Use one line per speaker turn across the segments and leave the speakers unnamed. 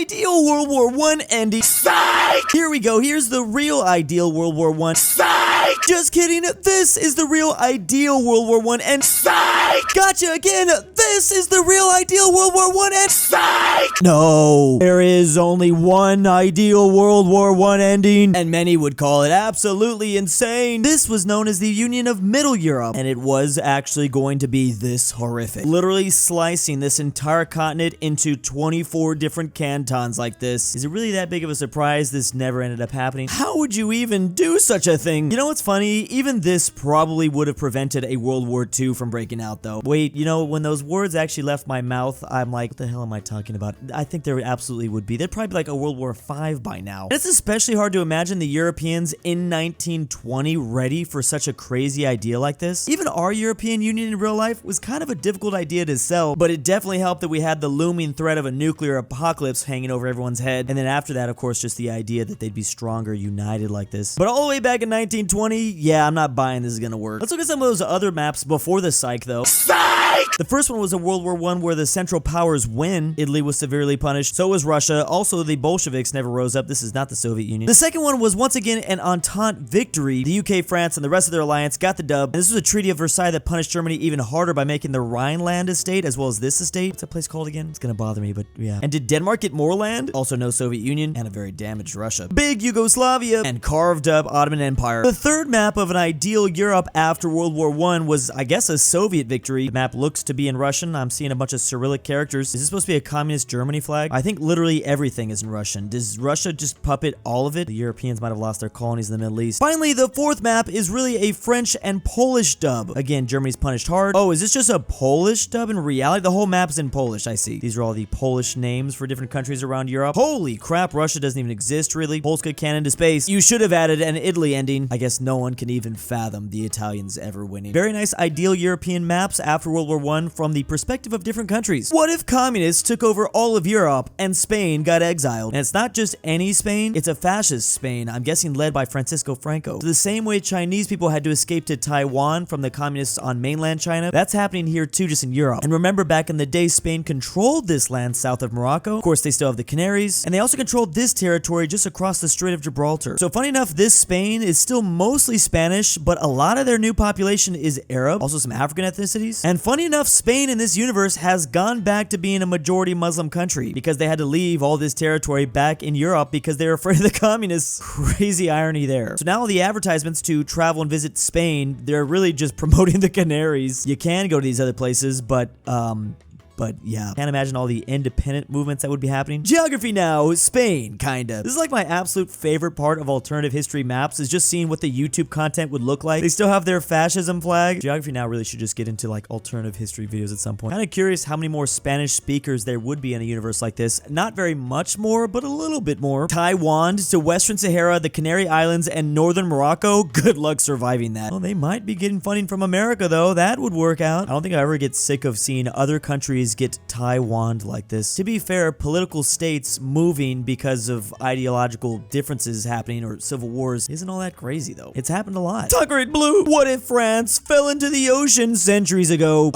ideal World War I ending. Psych! Here we go. Here's the real ideal World War I. Psych! Just kidding. This is the real ideal World War I and psych! Gotcha again. This is the real ideal World War I and psych! No, there is only one ideal World War I ending, and many would call it absolutely insane. This was known as the Union of Middle Europe, and it was actually going to be this horrific. Literally slicing this entire continent into 24 different cantons like this. Is it really that big of a surprise this never ended up happening? How would you even do such a thing? You know what's funny? Even this probably would have prevented a World War II from breaking out though. Wait, you know, when those words actually left my mouth, I'm like, what the hell am I talking about? I think there absolutely would be. There'd probably be like a World War V by now. And it's especially hard to imagine the Europeans in 1920 ready for such a crazy idea like this. Even our European Union in real life was kind of a difficult idea to sell, but it definitely helped that we had the looming threat of a nuclear apocalypse hanging over everyone's head. And then after that, of course, just the idea that they'd be stronger, united like this. But all the way back in 1920, yeah, I'm not buying this is gonna work. Let's look at some of those other maps before the psych though. Psych! The first one was a World War I where the Central Powers win. Italy was severely punished, so was Russia. Also, the Bolsheviks never rose up. This is not the Soviet Union. The second one was once again an Entente victory. The UK, France, and the rest of their alliance got the dub. And this was a Treaty of Versailles that punished Germany even harder by making the Rhineland estate as well as this estate. What's that place called again? It's gonna bother me, but yeah. And did Denmark get more land? Also no Soviet Union and a very damaged Russia. Big Yugoslavia and carved up Ottoman Empire. The third map of an ideal Europe after World War I was, I guess, a Soviet victory. The map looks to be in Russian. I'm seeing a bunch of Cyrillic characters. Is this supposed to be a communist Germany flag? I think literally everything is in Russian. Does Russia just puppet all of it? The Europeans might have lost their colonies in the Middle East. Finally, the fourth map is really a French and Polish dub. Again, Germany's punished hard. Oh, is this just a Polish dub in reality? The whole map's in Polish, I see. These are all the Polish names for different countries around Europe. Holy crap, Russia doesn't even exist, really. Polska cannon to space. You should have added an Italy ending. I guess no one can even fathom the Italians ever winning. Very nice ideal European maps after World War I from the perspective of different countries. What if communists took over all of Europe and Spain got exiled? And it's not just any Spain, it's a fascist Spain, I'm guessing led by Francisco Franco. So the same way Chinese people had to escape to Taiwan from the communists on mainland China, that's happening here too, just in Europe. And remember, back in the day, Spain controlled this land south of Morocco. Of course, they still have the Canaries, and they also controlled this territory just across the Strait of Gibraltar. So funny enough, this Spain is still mostly Spanish, but a lot of their new population is Arab, also some African ethnicities. And funny enough, Spain in this universe has gone back to being a majority Muslim country because they had to leave all this territory back in Europe because they were afraid of the communists. Crazy irony there. So now all the advertisements to travel and visit Spain, they're really just promoting the Canaries. You can go to these other places, but yeah, can't imagine all the independent movements that would be happening. Geography now, Spain, kinda. This is like my absolute favorite part of alternative history maps is just seeing what the YouTube content would look like. They still have their fascism flag. Geography now really should just get into like alternative history videos at some point. Kind of curious how many more Spanish speakers there would be in a universe like this. Not very much more, but a little bit more. Taiwan to Western Sahara, the Canary Islands, and Northern Morocco. Good luck surviving that. Well, they might be getting funding from America though. That would work out. I don't think I ever get sick of seeing other countries get Taiwaned like this. To be fair, political states moving because of ideological differences happening or civil wars isn't all that crazy though. It's happened a lot. Tucker Blue, what if France fell into the ocean centuries ago?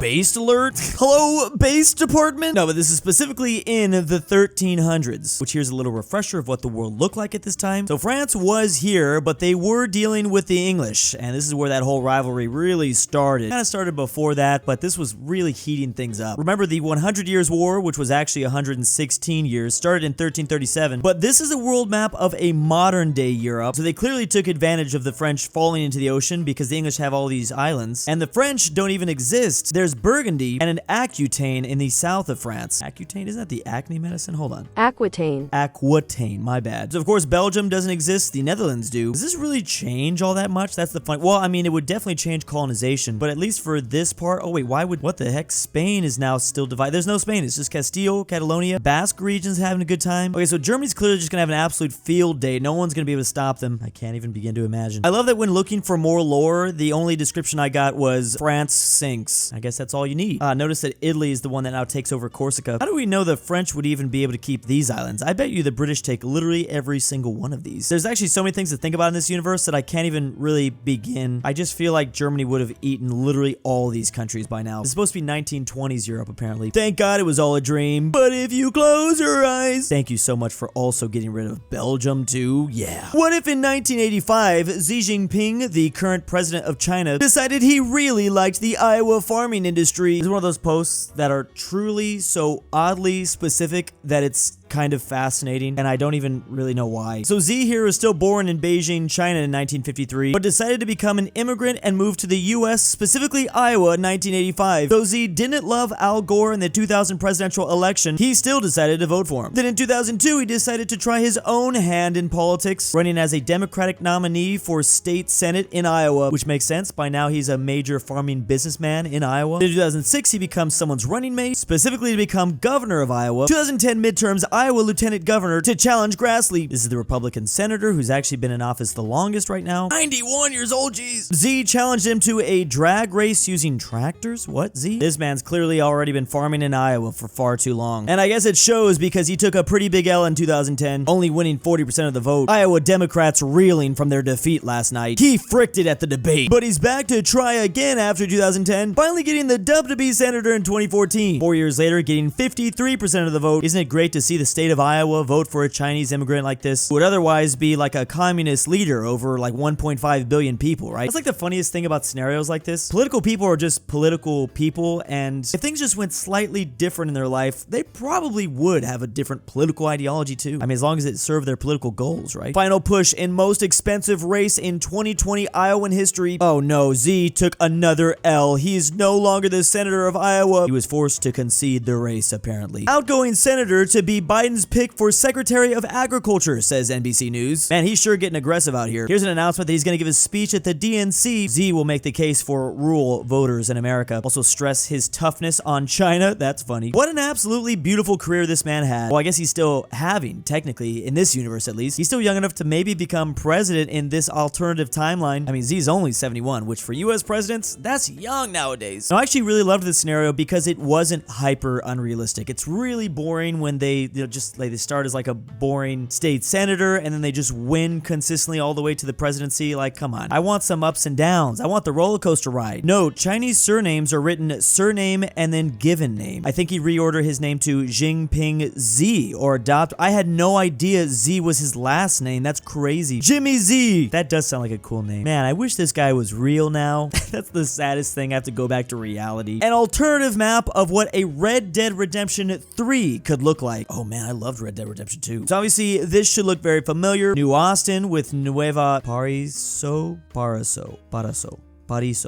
Based alert? Hello, base department? No, but this is specifically in the 1300s, which here's a little refresher of what the world looked like at this time. So France was here, but they were dealing with the English, and this is where that whole rivalry really started. Kind of started before that, but this was really heating things up. Remember, the 100 Years' War, which was actually 116 years, started in 1337, but this is a world map of a modern day Europe, so they clearly took advantage of the French falling into the ocean because the English have all these islands, and the French don't even exist. There's Burgundy and an Aquitaine in the south of France. Accutane, isn't that the acne medicine? Hold on.
Aquitaine.
Aquitaine, my bad. So of course Belgium doesn't exist, the Netherlands do. Does this really change all that much? That's the fun. Well, I mean, it would definitely change colonization, but at least for this part, oh wait, what the heck? Spain is now still divided. There's no Spain, it's just Castile, Catalonia, Basque region's having a good time. Okay, so Germany's clearly just gonna have an absolute field day. No one's gonna be able to stop them. I can't even begin to imagine. I love that when looking for more lore, the only description I got was France sinks. I guess that's all you need. Notice that Italy is the one that now takes over Corsica. How do we know the French would even be able to keep these islands? I bet you the British take literally every single one of these. There's actually so many things to think about in this universe that I can't even really begin. I just feel like Germany would have eaten literally all these countries by now. It's supposed to be 1920s Europe. Europe, apparently. Thank God it was all a dream. But if you close your eyes... Thank you so much for also getting rid of Belgium, too. Yeah. What if in 1985, Xi Jinping, the current president of China, decided he really liked the Iowa farming industry? It's one of those posts that are truly so oddly specific that it's kind of fascinating, and I don't even really know why. So Z here was still born in Beijing, China in 1953, but decided to become an immigrant and move to the US, specifically Iowa, in 1985. Though Z didn't love Al Gore in the 2000 presidential election, he still decided to vote for him. Then in 2002, he decided to try his own hand in politics, running as a Democratic nominee for state senate in Iowa, which makes sense. By now, he's a major farming businessman in Iowa. In 2006, he becomes someone's running mate, specifically to become governor of Iowa. 2010 midterms, Iowa lieutenant governor to challenge Grassley. This is the Republican senator who's actually been in office the longest right now. 91 years old, jeez. Z challenged him to a drag race using tractors? What, Z? This man's clearly already been farming in Iowa for far too long. And I guess it shows because he took a pretty big L in 2010, only winning 40% of the vote. Iowa Democrats reeling from their defeat last night. He fricked it at the debate, but he's back to try again after 2010, finally getting the dub to be senator in 2014. 4 years later, getting 53% of the vote. Isn't it great to see the state of Iowa vote for a Chinese immigrant like this, who would otherwise be like a communist leader over like 1.5 billion people, right? That's like the funniest thing about scenarios like this. Political people are just political people, and if things just went slightly different in their life, they probably would have a different political ideology too. I mean, as long as it served their political goals, right? Final push in most expensive race in 2020 Iowan history. Oh no, Z took another L. He's no longer the senator of Iowa. He was forced to concede the race, apparently. Outgoing senator to be Biden's pick for Secretary of Agriculture, says NBC News. Man, he's sure getting aggressive out here. Here's an announcement that he's going to give his speech at the DNC. Z will make the case for rural voters in America. Also stress his toughness on China. That's funny. What an absolutely beautiful career this man had. Well, I guess he's still having, technically, in this universe at least. He's still young enough to maybe become president in this alternative timeline. I mean, Z's only 71, which for US presidents, that's young nowadays. Now, I actually really loved this scenario because it wasn't hyper unrealistic. It's really boring when they just like they start as like a boring state senator and then they just win consistently all the way to the presidency. Like, come on. I want some ups and downs. I want the roller coaster ride. No, Chinese surnames are written surname and then given name. I think he reordered his name to Jinping Z or adopt. I had no idea Z was his last name. That's crazy. Jimmy Z. That does sound like a cool name. Man, I wish this guy was real now. That's the saddest thing. I have to go back to reality. An alternative map of what a Red Dead Redemption 3 could look like. Oh man, I loved Red Dead Redemption 2. So obviously this should look very familiar. New Austin with Nueva Paraíso. Paraiso.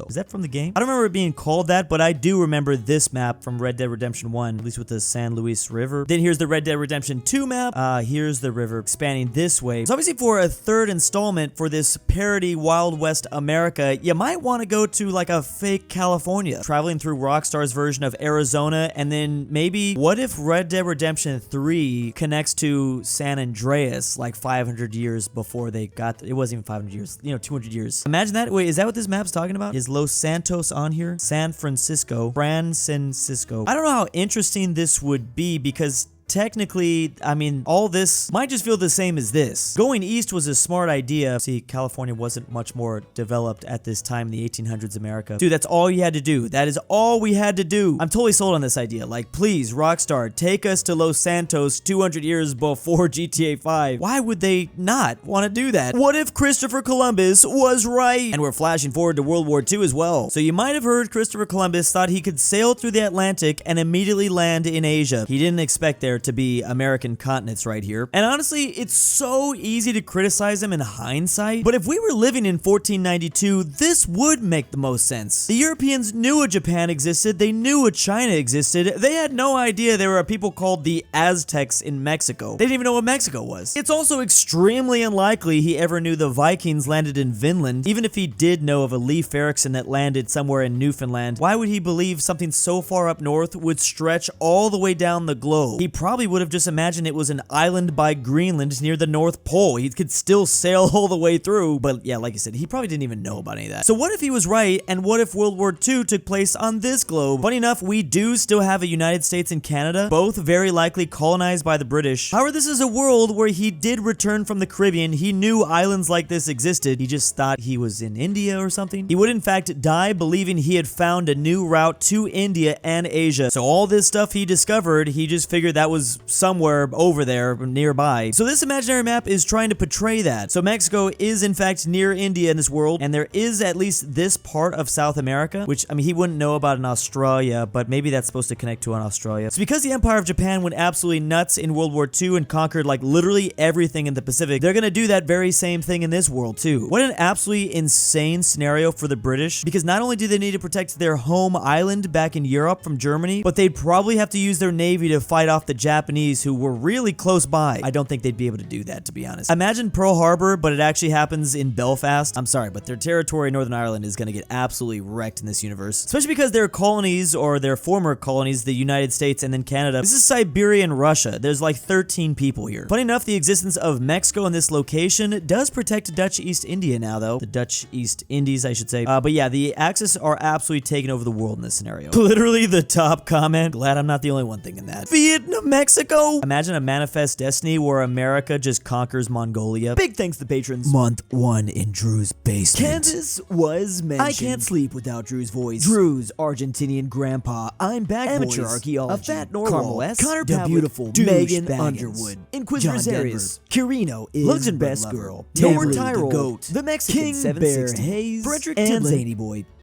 Is that from the game? I don't remember it being called that, but I do remember this map from Red Dead Redemption 1, at least with the San Luis River. Then here's the Red Dead Redemption 2 map. Here's the river expanding this way. So obviously for a third installment for this parody Wild West America, you might want to go to like a fake California, traveling through Rockstar's version of Arizona, and then maybe what if Red Dead Redemption 3 connects to San Andreas like 500 years before they got, it wasn't even 500 years, 200 years. Imagine that. Wait, is that what this map's talking about? Is Los Santos on here? San Francisco. I don't know how interesting this would be because technically, I mean, all this might just feel the same as this. Going east was a smart idea. See, California wasn't much more developed at this time in the 1800s America. Dude, that's all you had to do. That is all we had to do. I'm totally sold on this idea. Like, please, Rockstar, take us to Los Santos 200 years before GTA 5. Why would they not want to do that? What if Christopher Columbus was right? And we're flashing forward to World War II as well. So you might have heard Christopher Columbus thought he could sail through the Atlantic and immediately land in Asia. He didn't expect there to be American continents right here. And honestly, it's so easy to criticize him in hindsight, but if we were living in 1492, this would make the most sense. The Europeans knew a Japan existed, they knew a China existed, they had no idea there were people called the Aztecs in Mexico. They didn't even know what Mexico was. It's also extremely unlikely he ever knew the Vikings landed in Vinland. Even if he did know of a Leif Erikson that landed somewhere in Newfoundland, why would he believe something so far up north would stretch all the way down the globe? He probably would have just imagined it was an island by Greenland near the North Pole. He could still sail all the way through, but yeah, like I said, he probably didn't even know about any of that. So what if he was right, and what if World War II took place on this globe? Funny enough, we do still have a United States and Canada, both very likely colonized by the British. However, this is a world where he did return from the Caribbean. He knew islands like this existed. He just thought he was in India or something. He would in fact die believing he had found a new route to India and Asia. So all this stuff he discovered, he just figured that was somewhere over there nearby. So this imaginary map is trying to portray that. So Mexico is in fact near India in this world, and there is at least this part of South America, which, I mean, he wouldn't know about in Australia, but maybe that's supposed to connect to an Australia. It's because the Empire of Japan went absolutely nuts in World War II and conquered like literally everything in the Pacific. They're gonna do that very same thing in this world too. What an absolutely insane scenario for the British, because not only do they need to protect their home island back in Europe from Germany, but they'd probably have to use their navy to fight off the Japanese, who were really close by. I don't think they'd be able to do that, to be honest. Imagine Pearl Harbor, but it actually happens in Belfast. I'm sorry, but their territory in Northern Ireland is gonna get absolutely wrecked in this universe, especially because their colonies, or their former colonies, the United States and then Canada. This is Siberia and Russia. There's like 13 people here. Funny enough, the existence of Mexico in this location does protect Dutch East India now, though. The Dutch East Indies, I should say. But yeah, the Axis are absolutely taking over the world in this scenario. Literally the top comment. Glad I'm not the only one thinking that. Vietnam, Mexico. Imagine a Manifest Destiny where America just conquers Mongolia. Big thanks to the patrons. Month 1 in Drew's basement. Kansas was mentioned. I can't sleep without Drew's voice. Drew's Argentinian Grandpa. I'm back, Amateur
boys.
Archaeology.
aPhatNarwhal.
Carmel S.
Connor
DaBeautiful-MEGAN-Underwood.
InquisitorXarius.
KirinoIsBestGirl.
Tambre.
Tyrol.
The
The Mexican
KingBearHaze.
Fredrik
and
Tibblin.
ZaneyBoi.